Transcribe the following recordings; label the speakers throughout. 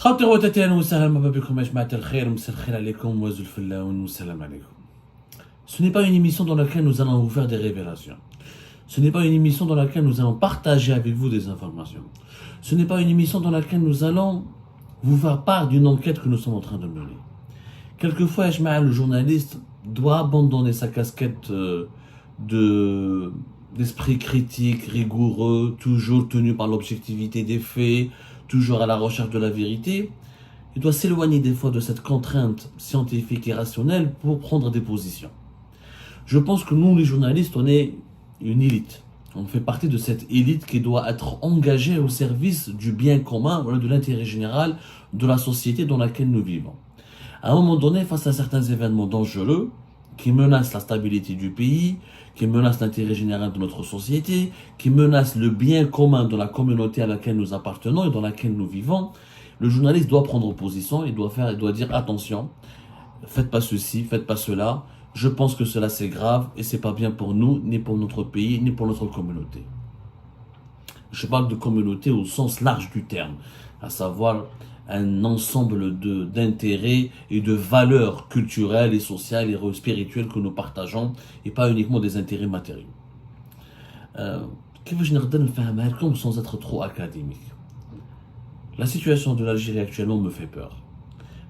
Speaker 1: خاوتي خواتاتي اهلا وسهلا مرحبا بكم يا جماعة الخير مساء الخير عليكم وزو الفلاون والسلام عليكم. Ce n'est pas une émission dans laquelle nous allons vous faire des révélations. Ce n'est pas une émission dans laquelle nous allons partager avec vous des informations. Ce n'est pas une émission dans laquelle nous allons vous faire part d'une enquête que nous sommes en train de mener. Quelquefois, le journaliste doit abandonner sa casquette d'esprit critique, rigoureux, toujours tenu par l'objectivité des faits, toujours à la recherche de la vérité. Il doit s'éloigner des fois de cette contrainte scientifique et rationnelle pour prendre des positions. Je pense que nous, les journalistes, on est une élite. On fait partie de cette élite qui doit être engagée au service du bien commun, de l'intérêt général de la société dans laquelle nous vivons. À un moment donné, face à certains événements dangereux qui menacent la stabilité du pays, qui menacent l'intérêt général de notre société, qui menacent le bien commun de la communauté à laquelle nous appartenons et dans laquelle nous vivons, le journaliste doit prendre position et doit dire attention, faites pas ceci, faites pas cela. Je pense que cela c'est grave et c'est pas bien pour nous, ni pour notre pays, ni pour notre communauté. Je parle de communauté au sens large du terme, à savoir un ensemble d'intérêts et de valeurs culturelles et sociales et spirituelles que nous partageons et pas uniquement des intérêts matériels. كيفاش نقدر نفهمها لكم sans être trop académique. La situation de l'Algérie actuellement me fait peur.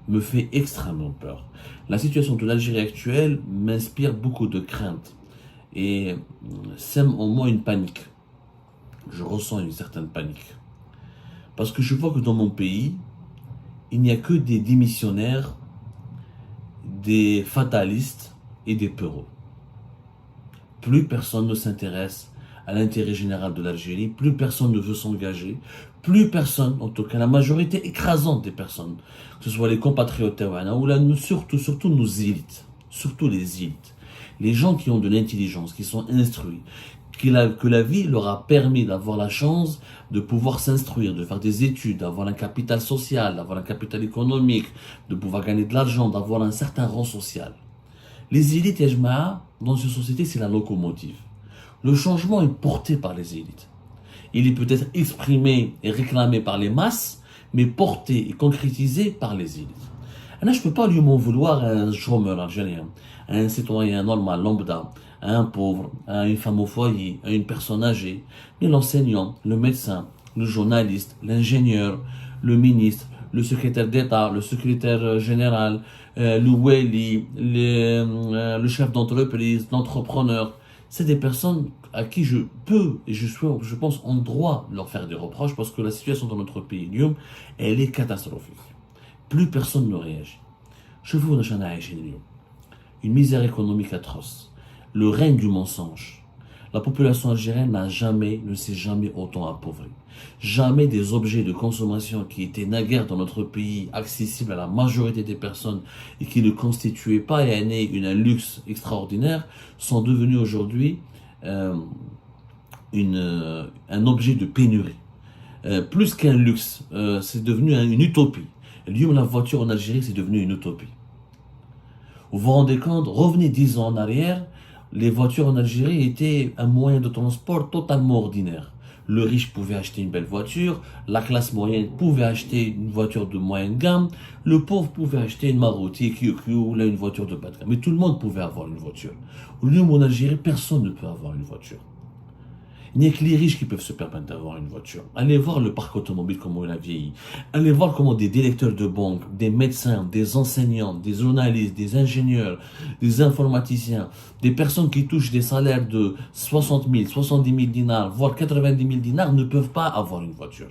Speaker 1: Me fait extrêmement peur. La situation de l'Algérie actuelle m'inspire beaucoup de crainte et sème en moi une panique. Je ressens une certaine panique. Parce que je vois que dans mon pays, il n'y a que des démissionnaires, des fatalistes et des peureux. Plus personne ne s'intéresse à l'intérêt général de l'Algérie, plus personne ne veut s'engager, plus personne, en tout cas la majorité écrasante des personnes, que ce soit les compatriotes ou là, surtout nos élites, surtout les élites, les gens qui ont de l'intelligence, qui sont instruits, que la vie leur a permis d'avoir la chance de pouvoir s'instruire, de faire des études, d'avoir un capital social, d'avoir un capital économique, de pouvoir gagner de l'argent, d'avoir un certain rang social. Les élites, dans une société, c'est la locomotive. Le changement est porté par les élites. Il est peut-être exprimé et réclamé par les masses, mais porté et concrétisé par les élites. Je ne peux pas lui m'en vouloir à un chômeur algérien, à un citoyen normal, lambda, à un pauvre, à une femme au foyer, à une personne âgée, mais l'enseignant, le médecin, le journaliste, l'ingénieur, le ministre, le secrétaire d'État, le secrétaire général, le wali, le chef d'entreprise, l'entrepreneur. C'est des personnes à qui je peux et je pense en droit leur faire des reproches parce que la situation dans notre pays, elle est catastrophique. Plus personne ne réagit. Je vous une misère économique atroce, le règne du mensonge. La population algérienne ne s'est jamais autant appauvrie. Jamais des objets de consommation qui étaient naguère dans notre pays accessibles à la majorité des personnes et qui ne constituaient pas un luxe extraordinaire sont devenus aujourd'hui un objet de pénurie. Plus qu'un luxe, c'est devenu une utopie. La voiture en Algérie, c'est devenu une utopie. Vous vous rendez compte, revenez 10 ans en arrière, les voitures en Algérie étaient un moyen de transport totalement ordinaire. Le riche pouvait acheter une belle voiture, la classe moyenne pouvait acheter une voiture de moyenne gamme, le pauvre pouvait acheter une Maruti, QQ ou là une voiture de bas de gamme. Mais tout le monde pouvait avoir une voiture. Au lieu où en Algérie, personne ne peut avoir une voiture. Il n'y a que les riches qui peuvent se permettre d'avoir une voiture. Allez voir le parc automobile, comment il a vieilli. Allez voir comment des directeurs de banque, des médecins, des enseignants, des journalistes, des ingénieurs, des informaticiens, des personnes qui touchent des salaires de 60 000, 70 000 dinars, voire 90 000 dinars, ne peuvent pas avoir une voiture.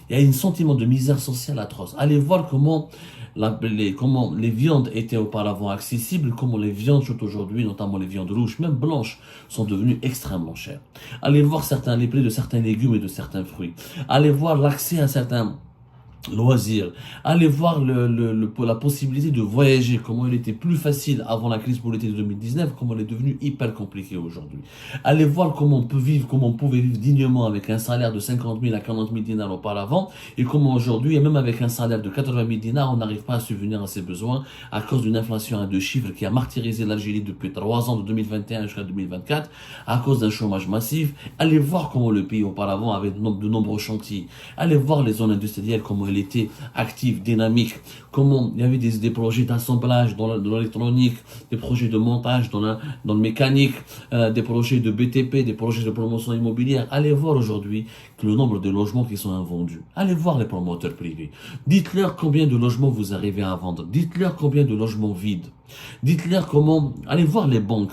Speaker 1: Il y a un sentiment de misère sociale atroce. Allez voir comment les viandes étaient auparavant accessibles, comment les viandes sont aujourd'hui, notamment les viandes rouges, même blanches, sont devenues extrêmement chères. Allez voir les prix de certains légumes et de certains fruits. Allez voir l'accès à certains loisirs. Allez voir la possibilité de voyager, comment il était plus facile avant la crise politique de 2019, comment elle est devenue hyper compliquée aujourd'hui. Allez voir comment on pouvait vivre dignement avec un salaire de 50 000 à 40 000 dinars auparavant, et comment aujourd'hui, et même avec un salaire de 80 000 dinars, on n'arrive pas à subvenir à ses besoins à cause d'une inflation à deux chiffres qui a martyrisé l'Algérie depuis 3 ans, de 2021 jusqu'à 2024, à cause d'un chômage massif. Allez voir comment le pays auparavant avait de nombreux chantiers. Allez voir les zones industrielles, comment elle était active, dynamique, comment il y avait des projets d'assemblage dans l'électronique, des projets de montage dans le mécanique, des projets de BTP, des projets de promotion immobilière. Allez voir aujourd'hui le nombre de logements qui sont invendus. Allez voir les promoteurs privés. Dites-leur combien de logements vous arrivez à vendre. Dites-leur combien de logements vides. Dites-leur comment... Allez voir les banques.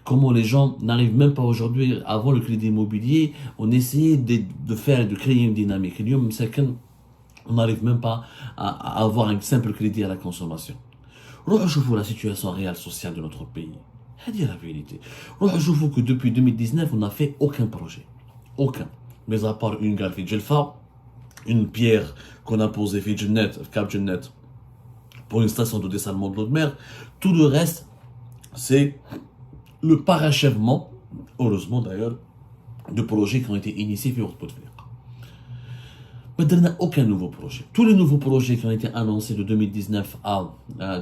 Speaker 1: Comment les gens n'arrivent même pas aujourd'hui, avant le crédit immobilier, on essayait de créer une dynamique. On n'arrive même pas à avoir un simple crédit à la consommation. Je vois la situation réelle sociale de notre pays. C'est dire la vérité. Je vois que depuis 2019, on n'a fait aucun projet. Aucun. Mais à part une gare Fidjelfa, une pierre qu'on a posée Cap Jennet, pour une station de dessalement de l'eau de mer, tout le reste, c'est le parachèvement, heureusement d'ailleurs, de projets qui ont été initiés sur Bouteflika. Mais il n'y a aucun nouveau projet. Tous les nouveaux projets qui ont été annoncés de 2019 à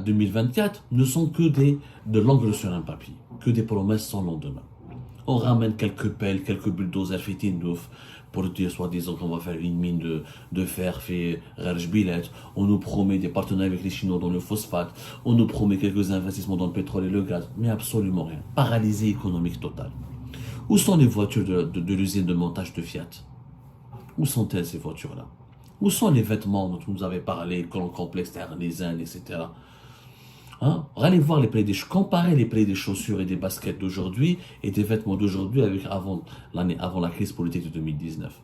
Speaker 1: 2024 ne sont que de l'encre sur un papier, que des promesses sans lendemain. On ramène quelques pelles, quelques bulldozers Fitinouf pour dire soi-disant qu'on va faire une mine de fer fait Rajbilet. On nous promet des partenariats avec les Chinois dans le phosphate. On nous promet quelques investissements dans le pétrole et le gaz. Mais absolument rien. Paralysée économique totale. Où sont les voitures de l'usine de montage de Fiat? Où sont-elles ces voitures-là? Où sont les vêtements dont vous nous avez parlé, colon complexe, les Indes, etc. Hein? Allez voir les prix comparez les prix des chaussures et des baskets d'aujourd'hui et des vêtements d'aujourd'hui avec avant la crise politique de 2019.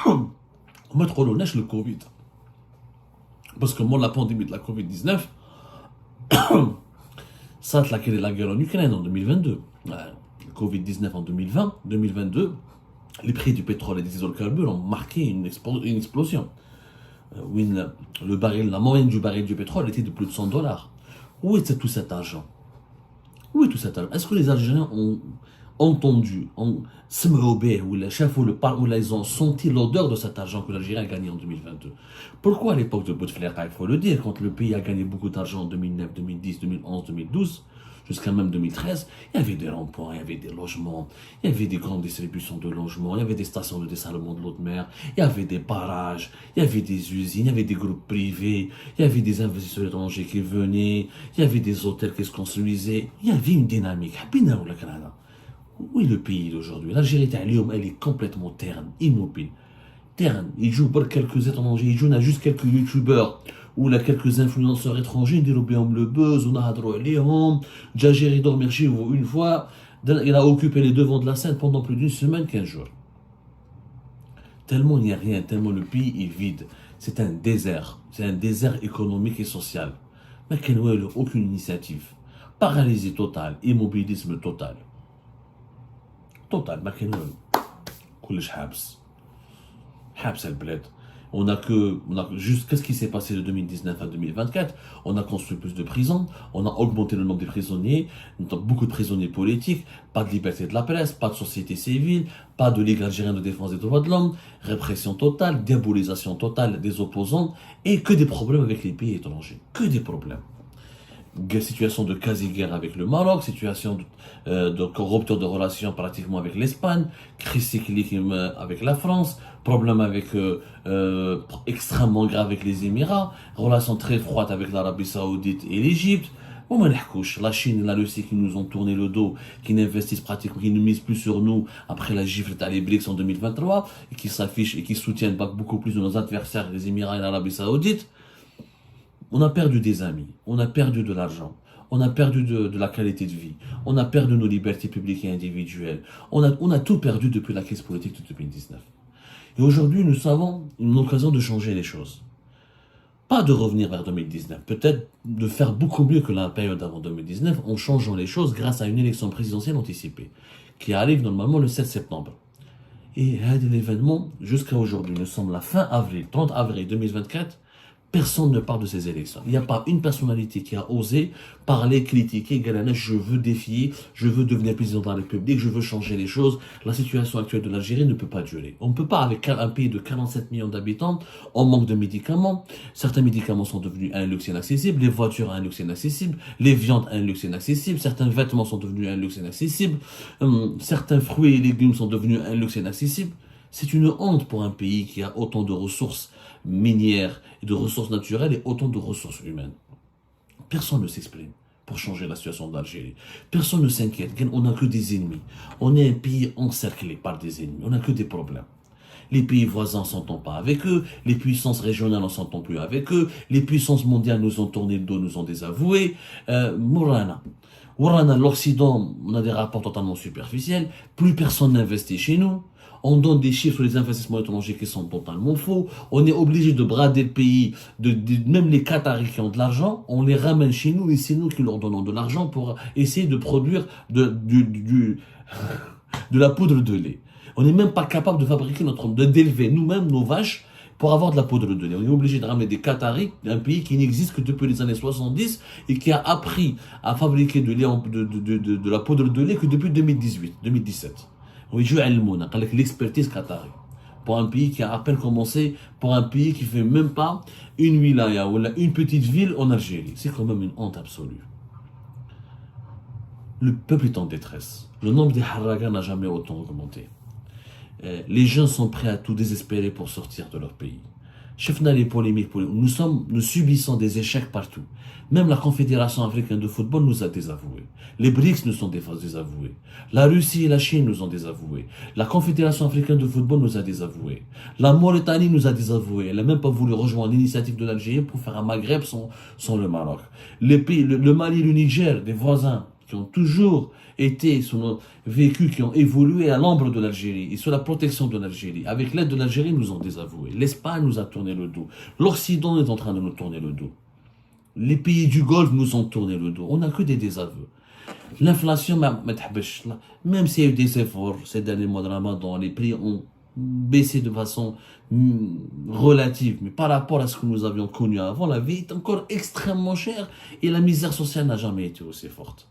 Speaker 1: On met trop le Covid. Parce que moi, la pandémie de la Covid-19, ça a claqué la guerre en Ukraine en 2022. Covid-19 en 2020, 2022, les prix du pétrole et des hydrocarbures ont marqué une explosion. La moyenne du baril du pétrole était de plus de $100. Où est tout cet argent? Où est tout cet argent? Est-ce que les Algériens ont entendu, ou les chefs ou ils ont senti l'odeur de cet argent que l'Algérie a gagné en 2022? Pourquoi à l'époque de Bouteflika, il faut le dire, quand le pays a gagné beaucoup d'argent en 2009, 2010, 2011, 2012, jusqu'à même 2013, il y avait des ronds-points, il y avait des logements, il y avait des grandes distributions de logements, il y avait des stations de dessalement de l'eau de mer, il y avait des barrages, il y avait des usines, il y avait des groupes privés, il y avait des investisseurs étrangers qui venaient, il y avait des hôtels qui se construisaient, il y avait une dynamique. Où est le pays d'aujourd'hui? L'Algérie, elle est complètement terne, immobile. Terne, il joue pour quelques étrangers, il joue à juste quelques youtubeurs ou là quelques influenceurs étrangers, ils disent le buzz, on a droit les hommes, Djageri dormir chez vous une fois, il a occupé les devants de la scène pendant plus d'une semaine, 15 jours. Tellement il n'y a rien, tellement le pays est vide. C'est un désert économique et social. Mais qu'il n'y a aucune initiative. Paralysie totale, immobilisme total. Total, ما كاين والو كلش حابس البلاد. On a juste, qu'est-ce qui s'est passé de 2019 à 2024? On a construit plus de prisons, on a augmenté le nombre de prisonniers, beaucoup de prisonniers politiques, pas de liberté de la presse, pas de société civile, pas de Ligue algérienne de défense des droits de l'homme, répression totale, diabolisation totale des opposants, et que des problèmes avec les pays étrangers. Que des problèmes. Situation de quasi-guerre avec le Maroc, situation de rupture de relations pratiquement avec l'Espagne, crise cyclique avec la France, problème extrêmement grave avec les Émirats, relations très froides avec l'Arabie Saoudite et l'Égypte. La Chine et la Russie qui nous ont tourné le dos, qui n'investissent pratiquement, qui ne misent plus sur nous après la gifle d'Ali BRICS en 2023, et qui s'affichent et qui soutiennent beaucoup plus de nos adversaires, les Émirats et l'Arabie Saoudite. On a perdu des amis, on a perdu de l'argent, on a perdu de la qualité de vie, on a perdu nos libertés publiques et individuelles, on a tout perdu depuis la crise politique de 2019. Et aujourd'hui, nous avons une occasion de changer les choses. Pas de revenir vers 2019, peut-être de faire beaucoup mieux que la période avant 2019 en changeant les choses grâce à une élection présidentielle anticipée, qui arrive normalement le 7 septembre. Et l'événement, jusqu'à aujourd'hui, nous sommes la fin avril, 30 avril 2024, personne ne parle de ces élections. Il n'y a pas une personnalité qui a osé parler, critiquer, Galana, je veux défier, je veux devenir président de la République, je veux changer les choses. La situation actuelle de l'Algérie ne peut pas durer. On ne peut pas, avec un pays de 47 millions d'habitants, on manque de médicaments. Certains médicaments sont devenus un luxe inaccessible, les voitures un luxe inaccessible, les viandes un luxe inaccessible, certains vêtements sont devenus un luxe inaccessible, certains fruits et légumes sont devenus un luxe inaccessible. C'est une honte pour un pays qui a autant de ressources minières et de ressources naturelles et autant de ressources humaines. Personne ne s'exprime pour changer la situation d'Algérie. Personne ne s'inquiète. On n'a que des ennemis. On est un pays encerclé par des ennemis. On n'a que des problèmes. Les pays voisins ne s'entendent pas avec eux. Les puissances régionales ne s'entendent plus avec eux. Les puissances mondiales nous ont tourné le dos, nous ont désavoués. Mourana, l'Occident, on a des rapports totalement superficiels. Plus personne n'investit chez nous. On donne des chiffres sur les investissements étrangers qui sont totalement faux. On est obligé de brader le pays, même les Qataris qui ont de l'argent, on les ramène chez nous et c'est nous qui leur donnons de l'argent pour essayer de produire de la poudre de lait. On n'est même pas capable de fabriquer d'élever nous-mêmes nos vaches pour avoir de la poudre de lait. On est obligé de ramener des Qataris, un pays qui n'existe que depuis les années 70 et qui a appris à fabriquer de la poudre de lait que depuis 2017. Oui, je avec l'expertise qatari. Pour un pays qui a à peine commencé, pour un pays qui fait même pas une wilaya ou une petite ville en Algérie. C'est quand même une honte absolue. Le peuple est en détresse. Le nombre des harragas n'a jamais autant augmenté. Les gens sont prêts à tout désespérer pour sortir de leur pays. Chefna les polémiques, nous subissons des échecs partout. Même la Confédération africaine de football nous a désavoués. Les BRICS nous ont désavoués. La Russie et la Chine nous ont désavoués. La Confédération africaine de football nous a désavoués. La Mauritanie nous a désavoués. Elle n'a même pas voulu rejoindre l'initiative de l'Algérie pour faire un Maghreb sans le Maroc. Les pays, le Mali et le Niger, des voisins, qui ont toujours été vécus, qui ont évolué à l'ombre de l'Algérie et sous la protection de l'Algérie. Avec l'aide de l'Algérie, nous ont désavoués. L'Espagne nous a tourné le dos. L'Occident est en train de nous tourner le dos. Les pays du Golfe nous ont tourné le dos. On n'a que des désaveux. L'inflation, même s'il y a eu des efforts ces derniers mois de Ramadan, les prix ont baissé de façon relative, mais par rapport à ce que nous avions connu avant, la vie est encore extrêmement chère et la misère sociale n'a jamais été aussi forte.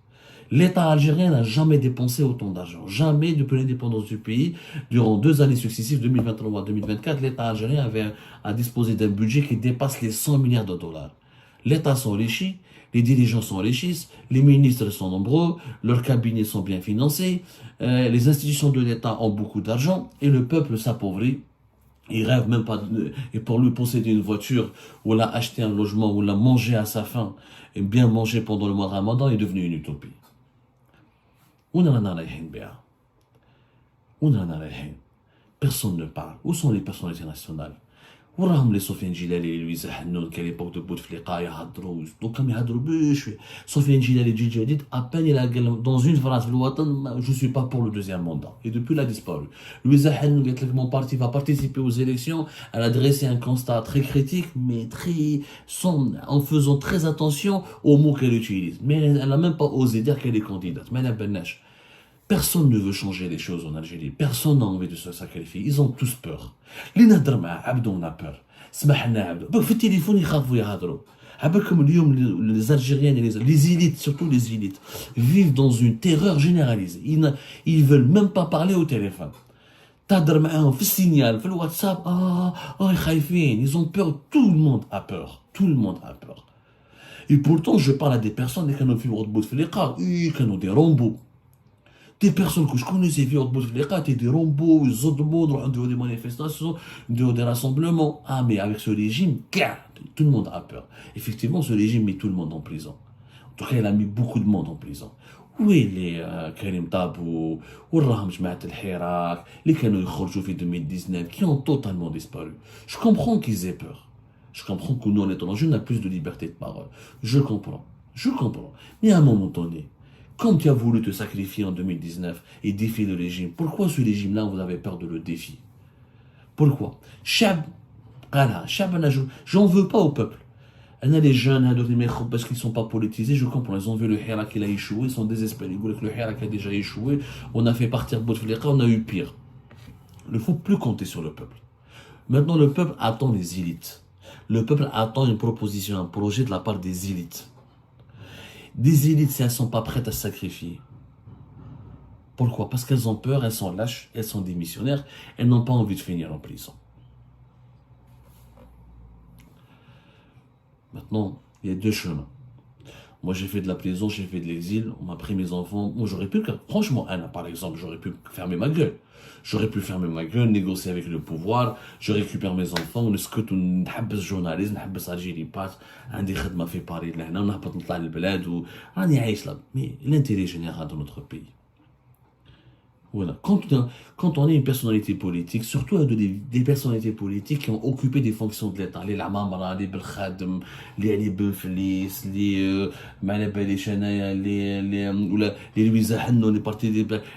Speaker 1: L'État algérien n'a jamais dépensé autant d'argent. Jamais depuis l'indépendance du pays. Durant 2 années successives, 2023 et 2024, l'État algérien avait à disposer d'un budget qui dépasse les 100 milliards de dollars. L'État s'enrichit, les dirigeants s'enrichissent, les ministres sont nombreux, leurs cabinets sont bien financés, les institutions de l'État ont beaucoup d'argent et le peuple s'appauvrit. Il rêve même pas et pour lui posséder une voiture ou la acheter un logement ou la manger à sa faim et bien manger pendant le mois de Ramadan est devenu une utopie. Personne ne parle. Où sont les personnalités nationales? وراهم لي سفيان جلالي لي لويزا حنون كان ليبوك دو بوتفليقه يهضروا دوكا يهضروا بشويه سفيان جلالي جي جديد ابان il a dans une phrase في الوطن je suis pas pour le deuxième mandat et depuis il a disparu. Louisa Hannoun قالت لك mon parti va participer aux élections. Elle a dressé un constat très critique mais en faisant très attention aux mots qu'elle utilise, mais elle n'a même pas osé dire qu'elle est candidate. Mais elle a personne ne veut changer les choses en Algérie. Personne n'a envie de se sacrifier. Ils ont tous peur. Les nadr ma Abdou on a peur. Smahna Abdou. Bah, le téléphone, ils khafou yahadrou. Comme les Algériens et les élites, surtout les élites, vivent dans une terreur généralisée. Ils veulent même pas parler au téléphone. Tadr ma'ahum, fi signal, fi WhatsApp, ils ont peur. Tout le monde a peur. Tout le monde a peur. Et pourtant, je parle à des personnes qui ont fait des robots. Des personnes que je connaissais vivent au Bouteflika, des robots, ils ont des manifestations, des rassemblements. Ah, mais avec ce régime, tout le monde a peur. Effectivement, ce régime met tout le monde en prison. En tout cas, il a mis beaucoup de monde en prison. Où est les Karim Tabou, ou Raham Jmaat el-Hirak, les Kanoui Khorjou en 2019, qui ont totalement disparu. Je comprends qu'ils aient peur. Je comprends que nous, en étrangers, on a plus de liberté de parole. Je comprends. Mais à un moment donné, quand tu as voulu te sacrifier en 2019 et défier le régime, pourquoi ce régime-là, vous avez peur de le défier? Pourquoi? J'en veux pas au peuple. Les jeunes, parce qu'ils ne sont pas politisés, je comprends. Ils ont vu le Hirak qui a échoué, ils sont désespérés. Ils voulaient que le Hirak a déjà échoué. On a fait partir Bouteflika, on a eu pire. Il ne faut plus compter sur le peuple. Maintenant, le peuple attend les élites. Le peuple attend une proposition, un projet de la part des élites. Des élites, si elles ne sont pas prêtes à se sacrifier. Pourquoi? Parce qu'elles ont peur, elles sont lâches, elles sont démissionnaires, elles n'ont pas envie de finir en prison. Maintenant, il y a 2 chemins. Moi, j'ai fait de la prison, j'ai fait de l'exil, on m'a pris mes enfants. Moi, j'aurais pu, franchement, Anna, par exemple, j'aurais pu fermer ma gueule. J'aurais pu fermer ma gueule, négocier avec le pouvoir, je récupère mes enfants, نسكت ونحبس journalisme, نحبس Algérie Pass, عندي خدمة في باريس لهنا ونهبط نطلع للبلاد وراني عايش là. Mais l'intérêt général de notre pays. Voilà. Quand on est une personnalité politique, surtout des personnalités politiques qui ont occupé des fonctions de l'État, les Lamamra, les Belkhadem, les Ali Benflis, les Malaba, les Chanaya, les Louisa Hannon,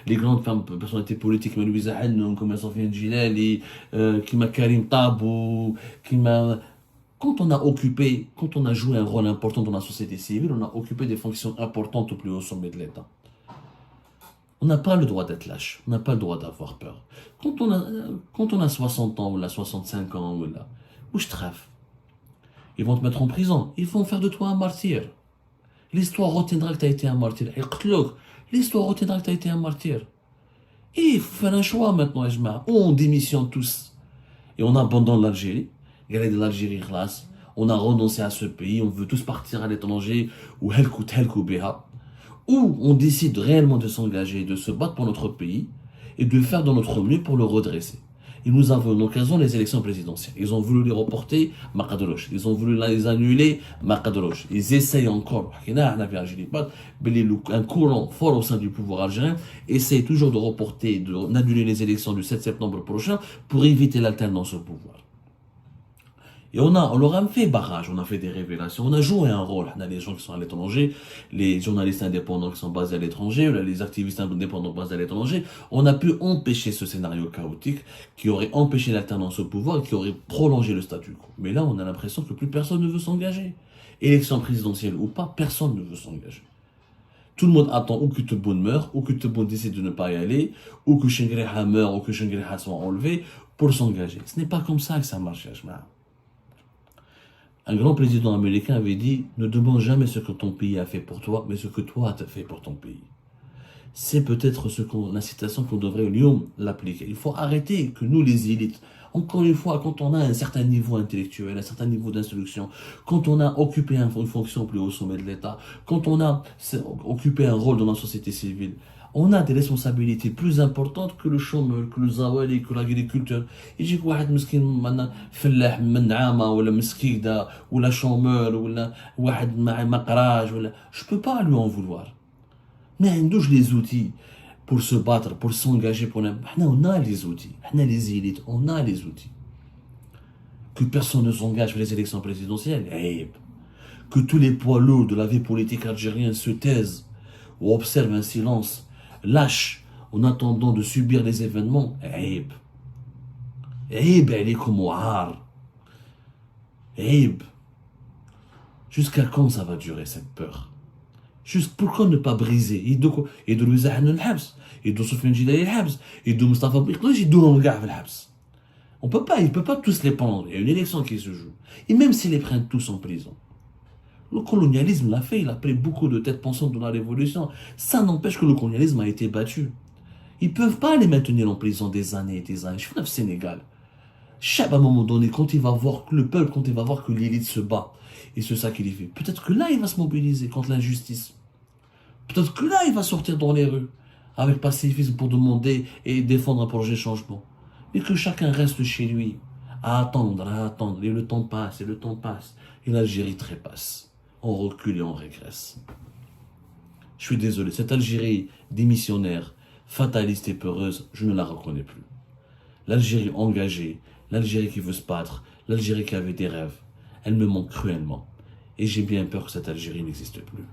Speaker 1: les grandes femmes, personnalités politiques, comme Louisa Hannon, comme Sofiane Djilali, qui m'a Karim Tabou, qui m'a. Quand on a joué un rôle important dans la société civile, on a occupé des fonctions importantes au plus haut sommet de l'État. On n'a pas le droit d'être lâche, on n'a pas le droit d'avoir peur. Quand on a 60 ans, ou là 65 ans, ou là, où je traffe, ils vont te mettre en prison, ils vont faire de toi un martyr. L'histoire retiendra que tu as été un martyr. L'histoire retiendra que tu as été un martyr. Et il faut faire un choix maintenant, on démissionne tous. Et on abandonne l'Algérie. Regardez de l'Algérie, on a renoncé à ce pays, on veut tous partir à l'étranger, ou où on décide réellement de s'engager, de se battre pour notre pays et de faire de notre mieux pour le redresser. Et nous avons une occasion, les élections présidentielles. Ils ont voulu les reporter, Makadroch. Ils ont voulu les annuler, Makadroch. Ils essayent encore, un courant fort au sein du pouvoir algérien essaye toujours de reporter, d'annuler les élections du 7 septembre prochain pour éviter l'alternance au pouvoir. Et on leur a fait barrage, on a fait des révélations, on a joué un rôle. On a les gens qui sont à l'étranger, les journalistes indépendants qui sont basés à l'étranger, les activistes indépendants basés à l'étranger. On a pu empêcher ce scénario chaotique qui aurait empêché l'alternance au pouvoir et qui aurait prolongé le statu quo. Mais là, on a l'impression que plus personne ne veut s'engager. Élection présidentielle ou pas, personne ne veut s'engager. Tout le monde attend ou que Tebboune meure, ou que Tebboune décide de ne pas y aller, ou que Chengreha meure, ou que Chengreha soit enlevé pour s'engager. Ce n'est pas comme ça que ça marche, Yachma. Un grand président américain avait dit « Ne demande jamais ce que ton pays a fait pour toi, mais ce que toi as fait pour ton pays. » C'est peut-être la citation qu'on devrait l'appliquer. Il faut arrêter que nous, les élites, encore une fois, quand on a un certain niveau intellectuel, un certain niveau d'instruction, quand on a occupé une fonction plus haut sommet de l'État, quand on a occupé un rôle dans la société civile, on a des responsabilités plus importantes que le chômeur, que le zawali, que l'agriculteur. يجيك واحد مسكين معنا فلاح من عامة ولا مسكيدة ولا chômeur ولا واحد ما قراش ولا je peux pas lui en vouloir. Mais on a les outils pour se battre, pour s'engager pour on a les outils. On a les élites, on a les outils. Que personne ne s'engage pour les élections présidentielles, que tous les poids lourds de la vie politique algérienne se taisent ou observent un silence lâche en attendant de subir les événements, jusqu'à quand ça va durer cette peur? Pourquoi ne pas briser? Et de Louisa Hannon الحبس, et de Sofiane Djilali الحبس, et de Mustafa Biklouch, et de Ronga الحبس. Il peut pas tous les prendre. Il y a une élection qui se joue. Et même s'ils les prennent tous en prison. Le colonialisme l'a fait, il a pris beaucoup de têtes pensantes dans la révolution. Ça n'empêche que le colonialisme a été battu. Ils ne peuvent pas les maintenir en prison des années et des années. Je suis au Sénégal. À un moment donné, quand il va voir que le peuple, quand il va voir que l'élite se bat et se sacrifie, peut-être que là, il va se mobiliser contre l'injustice. Peut-être que là, il va sortir dans les rues avec pacifisme pour demander et défendre un projet de changement. Mais que chacun reste chez lui à attendre. Et le temps passe, et l'Algérie trépasse. On recule et on régresse. Je suis désolé, cette Algérie démissionnaire, fataliste et peureuse, je ne la reconnais plus. L'Algérie engagée, l'Algérie qui veut se battre, l'Algérie qui avait des rêves, elle me manque cruellement. Et j'ai bien peur que cette Algérie n'existe plus.